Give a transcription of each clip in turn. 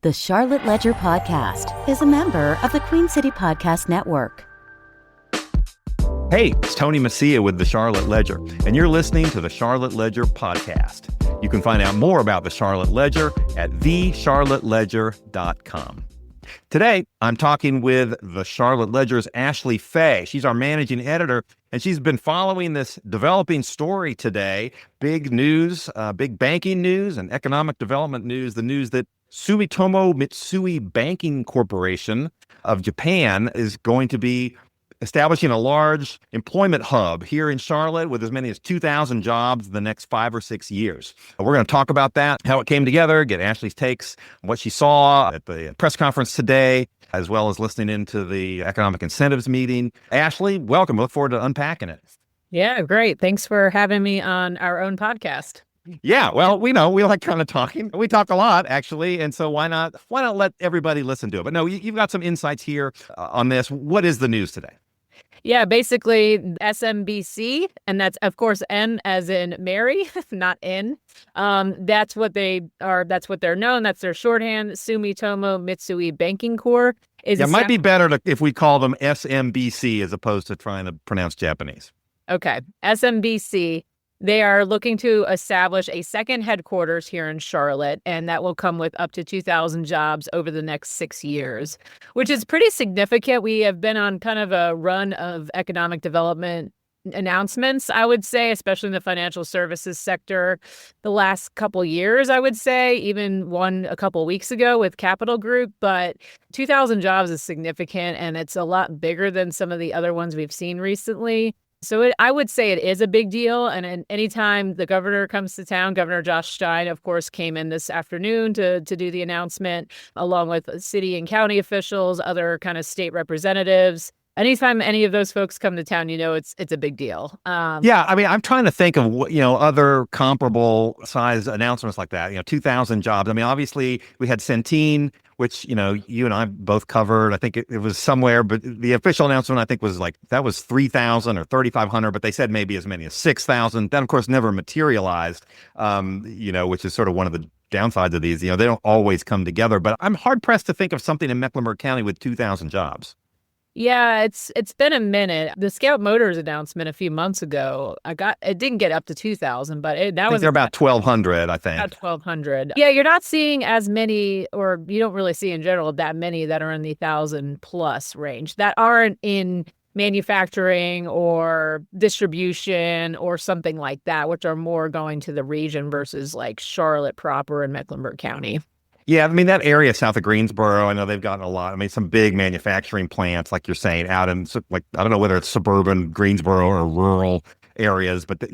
The Charlotte Ledger Podcast is a member of the Queen City Podcast Network. Hey, it's Tony Mecia with the Charlotte Ledger, and you're listening to the Charlotte Ledger Podcast. You can find out more about the Charlotte Ledger at thecharlotteledger.com. Today, I'm talking with the Charlotte Ledger's Ashley Fahey. She's our managing editor, and she's been following this developing story today. Big news, big banking news and economic development news, the news that Sumitomo Mitsui Banking Corporation of Japan is going to be establishing a large employment hub here in Charlotte with as many as 2,000 jobs in the next 5 or 6 years. We're going to talk about that, how it came together, get Ashley's takes on what she saw at the press conference today, as well as listening into the economic incentives meeting. Ashley, welcome. Look forward to unpacking it. Yeah, great. Thanks for having me on our own podcast. Yeah, well, we know we like kind of talking. We talk a lot, actually, and so why not let everybody listen to it? But no, you've got some insights here on this. What is the news today? Yeah, basically SMBC, and that's, of course, N as in Mary, not N. That's what they are. That's what they're known. That's their shorthand. Sumitomo Mitsui Banking Corp. It might be better if we call them SMBC as opposed to trying to pronounce Japanese. Okay, SMBC. They are looking to establish a second headquarters here in Charlotte, and that will come with up to 2,000 jobs over the next 6 years, which is pretty significant. We have been on kind of a run of economic development announcements, I would say, especially in the financial services sector the last couple years, I would say, even one a couple weeks ago with Capital Group. But 2,000 jobs is significant, and it's a lot bigger than some of the other ones we've seen recently. So I would say it is a big deal. And anytime the governor comes to town, Governor Josh Stein, of course, came in this afternoon to do the announcement, along with city and county officials, other kind of state representatives. Anytime any of those folks come to town, it's a big deal. Yeah, I mean, I'm trying to think of other comparable size announcements like that. 2,000 jobs. I mean, obviously we had Centene, which you and I both covered. I think it was somewhere, but the official announcement I think was that was 3,000 or 3,500, but they said maybe as many as 6,000. That of course never materialized. Which is sort of one of the downsides of these. They don't always come together. But I'm hard pressed to think of something in Mecklenburg County with 2,000 jobs. Yeah, it's been a minute. The Scout Motors announcement a few months ago, it didn't get up to 2,000, but that was about 1,200, I think. About 1,200. Yeah, you're not seeing as many, or you don't really see in general that many that are in the 1,000 plus range that aren't in manufacturing or distribution or something like that, which are more going to the region versus like Charlotte proper and Mecklenburg County. Yeah, I mean, that area south of Greensboro, I know they've gotten a lot. I mean, some big manufacturing plants, like you're saying, out in, I don't know whether it's suburban Greensboro or rural areas, but,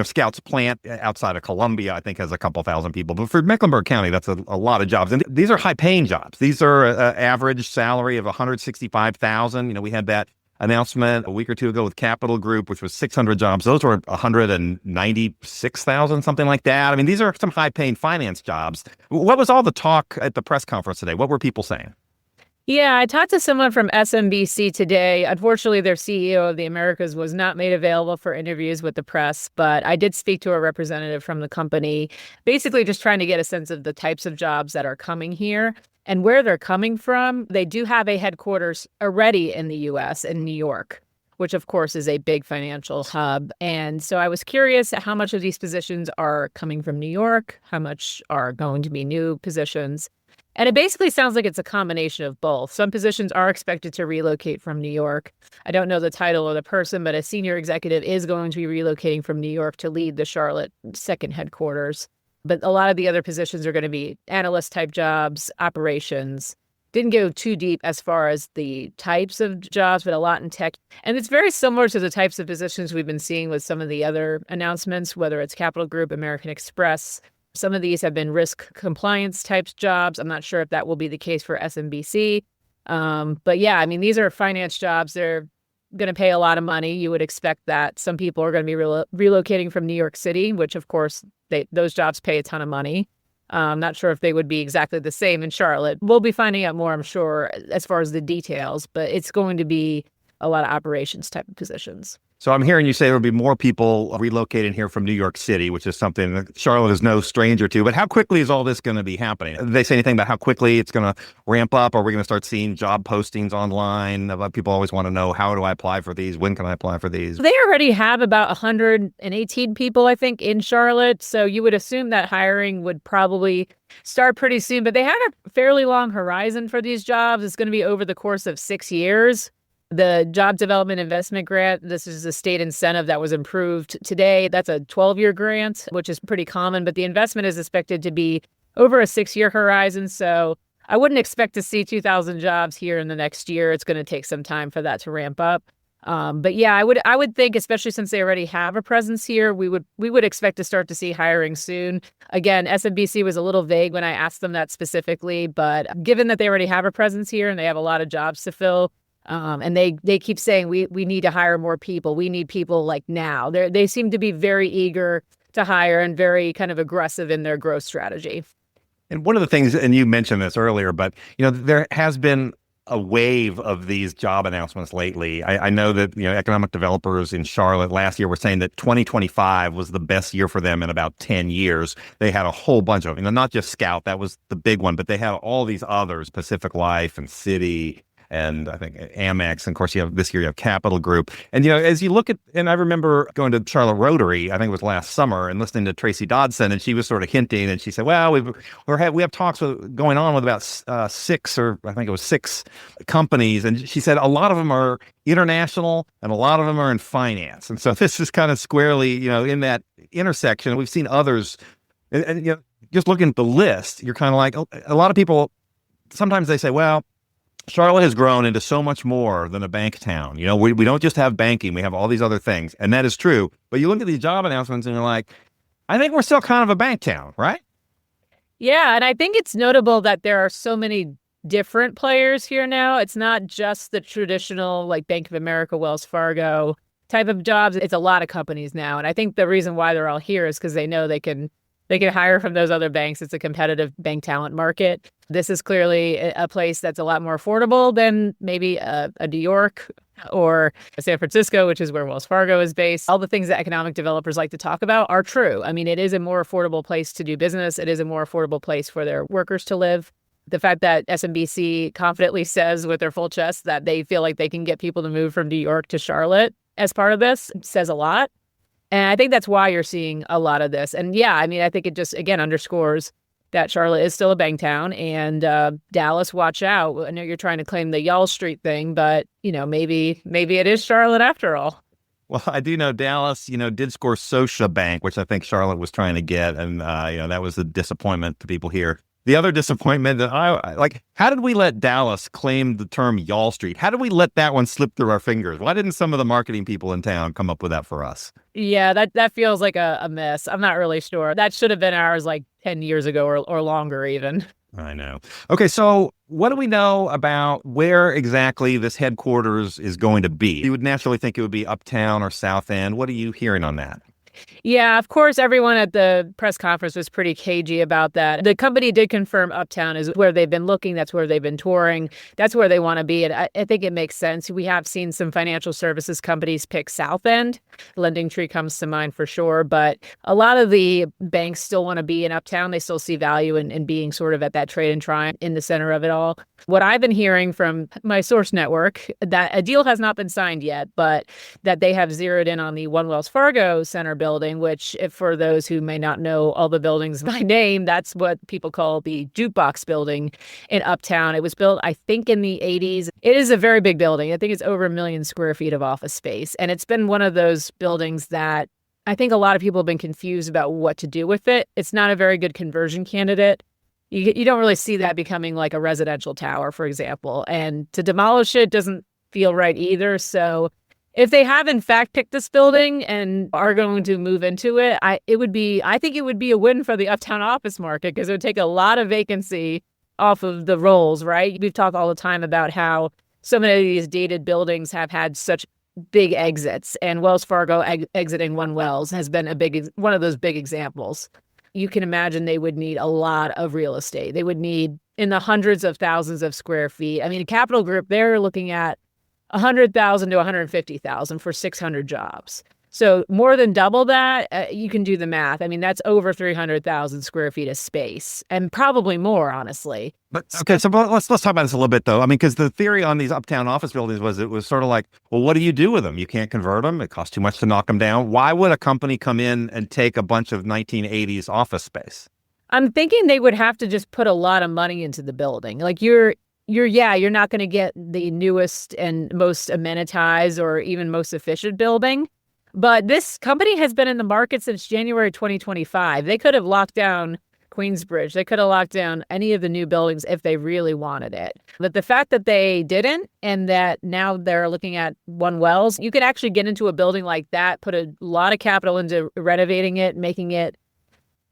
Scout's plant outside of Columbia, I think, has a couple thousand people. But for Mecklenburg County, that's a lot of jobs. And these are high-paying jobs. These are an average salary of $165,000. We had that announcement a week or two ago with Capital Group, which was 600 jobs. Those were 196,000, something like that. I mean, these are some high-paying finance jobs. What was all the talk at the press conference today? What were people saying? Yeah, I talked to someone from SMBC today. Unfortunately, their CEO of the Americas was not made available for interviews with the press, but I did speak to a representative from the company, basically just trying to get a sense of the types of jobs that are coming here and where they're coming from. They do have a headquarters already in the U.S. in New York, which, of course, is a big financial hub. And so I was curious how much of these positions are coming from New York, how much are going to be new positions. And it basically sounds like it's a combination of both. Some positions are expected to relocate from New York. I don't know the title of the person, but a senior executive is going to be relocating from New York to lead the Charlotte second headquarters. But a lot of the other positions are going to be analyst-type jobs, operations. Didn't go too deep as far as the types of jobs, but a lot in tech. And it's very similar to the types of positions we've been seeing with some of the other announcements, whether it's Capital Group, American Express. Some of these have been risk compliance types jobs. I'm not sure if that will be the case for SMBC. But yeah, I mean, these are finance jobs. They're going to pay a lot of money. You would expect that some people are going to be relocating from New York City, which, of course, those jobs pay a ton of money. I'm not sure if they would be exactly the same in Charlotte. We'll be finding out more, I'm sure, as far as the details, but it's going to be a lot of operations type of positions. So I'm hearing you say there'll be more people relocating here from New York City, which is something that Charlotte is no stranger to. But how quickly is all this going to be happening? Did they say anything about how quickly it's going to ramp up? Are we going to start seeing job postings online? People always want to know, how do I apply for these? When can I apply for these? They already have about 118 people, I think, in Charlotte. So you would assume that hiring would probably start pretty soon. But they had a fairly long horizon for these jobs. It's going to be over the course of 6 years. The Job Development Investment Grant, this is a state incentive that was improved today. That's a 12-year grant, which is pretty common, but the investment is expected to be over a 6-year horizon. So I wouldn't expect to see 2,000 jobs here in the next year. It's going to take some time for that to ramp up. But yeah, I would think, especially since they already have a presence here, we would expect to start to see hiring soon. Again, SMBC was a little vague when I asked them that specifically, but given that they already have a presence here and they have a lot of jobs to fill, and they keep saying we need to hire more people. We need people like now. They seem to be very eager to hire and very kind of aggressive in their growth strategy. And one of the things, and you mentioned this earlier, but there has been a wave of these job announcements lately. I know that economic developers in Charlotte last year were saying that 2025 was the best year for them in about 10 years. They had a whole bunch of, not just Scout, that was the big one, but they had all these others, Pacific Life and Citi, and I think Amex, and of course this year you have Capital Group. And as you look at, and I remember going to Charlotte Rotary, I think it was last summer, and listening to Tracy Dodson, and she was sort of hinting, and she said, well, we have talks going on with about six companies, and she said a lot of them are international and a lot of them are in finance. And so this is kind of squarely in that intersection. We've seen others, and just looking at the list, you're kind of like, a lot of people, sometimes they say, well, Charlotte has grown into so much more than a bank town. We don't just have banking, we have all these other things. And that is true. But you look at these job announcements and you're like, I think we're still kind of a bank town, right? Yeah. And I think it's notable that there are so many different players here now. It's not just the traditional like Bank of America, Wells Fargo type of jobs. It's a lot of companies now. And I think the reason why they're all here is because they know they can hire from those other banks. It's a competitive bank talent market. This is clearly a place that's a lot more affordable than maybe a New York or San Francisco, which is where Wells Fargo is based. All the things that economic developers like to talk about are true. I mean, it is a more affordable place to do business. It is a more affordable place for their workers to live. The fact that SMBC confidently says with their full chest that they feel like they can get people to move from New York to Charlotte as part of this says a lot. And I think that's why you're seeing a lot of this. And yeah, I mean, I think it just, again, underscores that Charlotte is still a bank town. And Dallas, watch out. I know you're trying to claim the Y'all Street thing, but, maybe it is Charlotte after all. Well, I do know Dallas, did score Scotia Bank, which I think Charlotte was trying to get. And, that was a disappointment to people here. The other disappointment that how did we let Dallas claim the term Y'all Street? How did we let that one slip through our fingers? Why didn't some of the marketing people in town come up with that for us? Yeah, that feels like a mess. I'm not really sure. That should have been ours like 10 years ago or longer even. I know. Okay, so what do we know about where exactly this headquarters is going to be? You would naturally think it would be Uptown or South End. What are you hearing on that? Yeah, of course, everyone at the press conference was pretty cagey about that. The company did confirm Uptown is where they've been looking. That's where they've been touring. That's where they want to be. And I think it makes sense. We have seen some financial services companies pick South End. Lending Tree comes to mind for sure. But a lot of the banks still want to be in Uptown. They still see value in being sort of at that trade and triumph in the center of it all. What I've been hearing from my source network, that a deal has not been signed yet, but that they have zeroed in on the One Wells Fargo Center building, which, if for those who may not know all the buildings by name, that's what people call the jukebox building in Uptown. It was built, I think, in the 80s. It is a very big building. I think it's over 1 million square feet of office space. And it's been one of those buildings that I think a lot of people have been confused about what to do with it. It's not a very good conversion candidate. You don't really see that becoming like a residential tower, for example. And to demolish it doesn't feel right either. So if they have in fact picked this building and are going to move into it, I think it would be a win for the Uptown office market because it would take a lot of vacancy off of the rolls, right? We've talked all the time about how so many of these dated buildings have had such big exits, and Wells Fargo exiting One Wells has been one of those big examples. You can imagine they would need a lot of real estate. They would need in the hundreds of thousands of square feet. I mean, Capital Group, they're looking at 100,000 to 150,000 for 600 jobs. So more than double that, you can do the math. I mean, that's over 300,000 square feet of space, and probably more, honestly. But okay, so let's talk about this a little bit, though. I mean, because the theory on these uptown office buildings was it was sort of like, well, what do you do with them? You can't convert them. It costs too much to knock them down. Why would a company come in and take a bunch of 1980s office space? I'm thinking they would have to just put a lot of money into the building. Like you're not going to get the newest and most amenitized or even most efficient building. But this company has been in the market since January 2025. They could have locked down Queensbridge. They could have locked down any of the new buildings if they really wanted it. But the fact that they didn't, and that now they're looking at One Wells, you could actually get into a building like that, put a lot of capital into renovating it, making it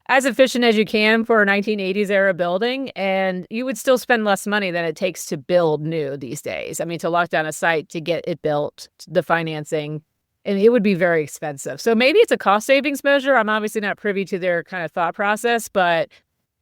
as efficient as you can for a 1980s era building, and you would still spend less money than it takes to build new these days. I mean, to lock down a site, to get it built, the financing, and it would be very expensive. So maybe it's a cost savings measure. I'm obviously not privy to their kind of thought process, but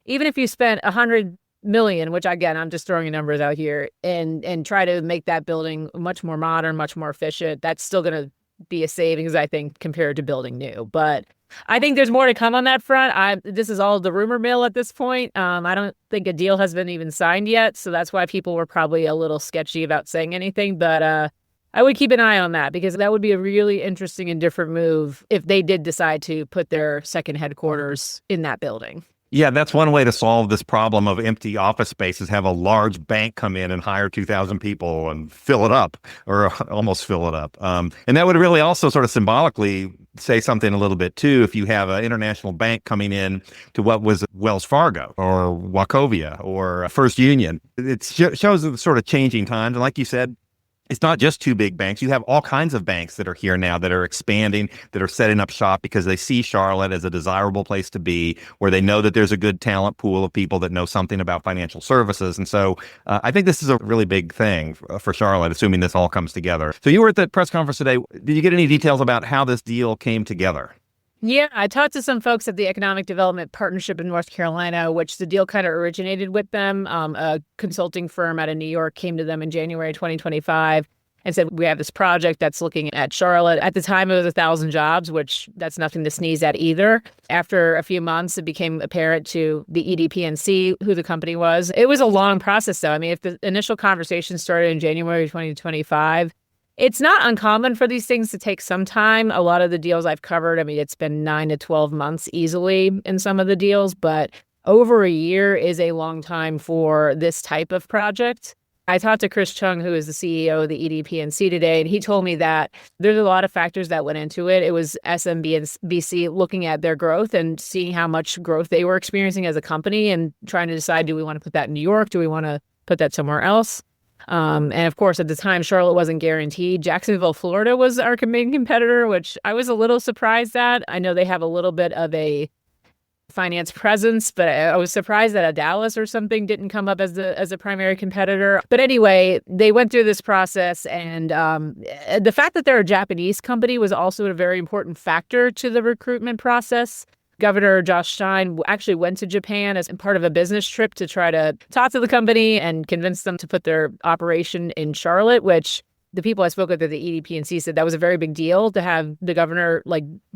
even if you spent $100 million, which again, I'm just throwing numbers out here, and try to make that building much more modern, much more efficient, that's still going to be a savings, I think, compared to building new. But I think there's more to come on that front. This is all the rumor mill at this point. I don't think a deal has been even signed yet, so that's why people were probably a little sketchy about saying anything. But I would keep an eye on that, because that would be a really interesting and different move if they did decide to put their second headquarters in that building. Yeah, that's one way to solve this problem of empty office spaces, have a large bank come in and hire 2,000 people and fill it up, or almost fill it up. And that would really also sort of symbolically say something a little bit too, if you have an international bank coming in to what was Wells Fargo or Wachovia or First Union. It shows the sort of changing times. And like you said, it's not just two big banks. You have all kinds of banks that are here now that are expanding, that are setting up shop because they see Charlotte as a desirable place to be, where they know that there's a good talent pool of people that know something about financial services. And so I think this is a really big thing for Charlotte, assuming this all comes together. So you were at the press conference today. Did you get any details about how this deal came together? Yeah, I talked to some folks at the Economic Development Partnership in North Carolina, which the deal kind of originated with them. A consulting firm out of New York came to them in January 2025 and said, we have this project that's looking at Charlotte. At the time, it was 1,000 jobs, which that's nothing to sneeze at either. After a few months, it became apparent to the EDPNC who the company was. It was a long process, though. I mean, if the initial conversation started in January 2025, it's not uncommon for these things to take some time. A lot of the deals I've covered, I mean, it's been 9 to 12 months easily in some of the deals, but over a year is a long time for this type of project. I talked to Chris Chung, who is the CEO of the EDPNC today, and he told me that there's a lot of factors that went into it. It was SMBC looking at their growth and seeing how much growth they were experiencing as a company and trying to decide, do we want to put that in New York? Do we want to put that somewhere else? And of course, at the time, Charlotte wasn't guaranteed. Jacksonville, Florida was our main competitor, which I was a little surprised at. I know they have a little bit of a finance presence, but I was surprised that a Dallas or something didn't come up as a primary competitor. But anyway, they went through this process, and the fact that they're a Japanese company was also a very important factor to the recruitment process. Governor Josh Stein actually went to Japan as part of a business trip to try to talk to the company and convince them to put their operation in Charlotte, which the people I spoke with at the EDPNC said that was a very big deal to have the governor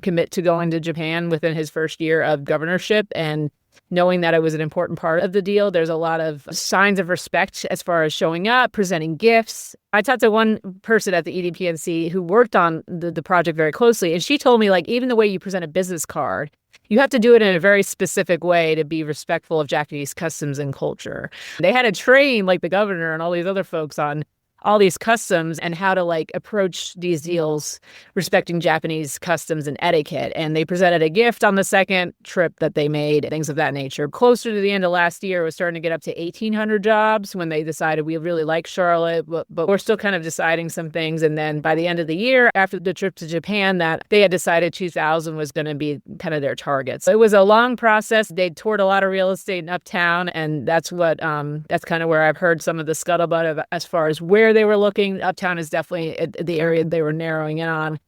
commit to going to Japan within his first year of governorship. And knowing that it was an important part of the deal, there's a lot of signs of respect as far as showing up, presenting gifts. I talked to one person at the EDPNC who worked on the project very closely, and she told me, even the way you present a business card, you have to do it in a very specific way to be respectful of Japanese customs and culture. They had to train the governor and all these other folks on all these customs and how to approach these deals respecting Japanese customs and etiquette. And they presented a gift on the second trip that they made, things of that nature. Closer to the end of last year, it was starting to get up to 1,800 jobs when they decided we really like Charlotte, but we're still kind of deciding some things. And then by the end of the year, after the trip to Japan, that they had decided 2,000 was going to be kind of their target. So it was a long process. They toured a lot of real estate in Uptown, and that's kind of where I've heard some of the scuttlebutt of as far as where they were looking. Uptown is definitely the area they were narrowing in on.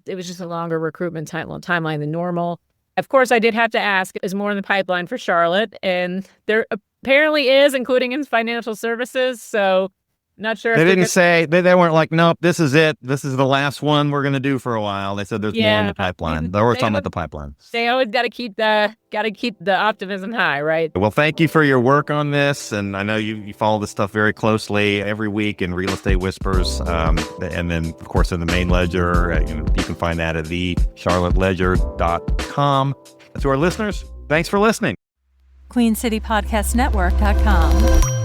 It was just a longer recruitment timeline than normal. Of course, I did have to ask, is more in the pipeline for Charlotte? And there apparently is, including in financial services. So Not sure. They if didn't say, they weren't like, nope, this is it. This is the last one we're going to do for a while. They said there's more in the pipeline. They were talking about the pipeline. They always got to keep the optimism high, right? Well, thank you for your work on this. And I know you follow this stuff very closely every week in Real Estate Whispers. And then, of course, in the main ledger, you can find that at thecharlotteledger.com. To our listeners, thanks for listening. QueenCityPodcastNetwork.com.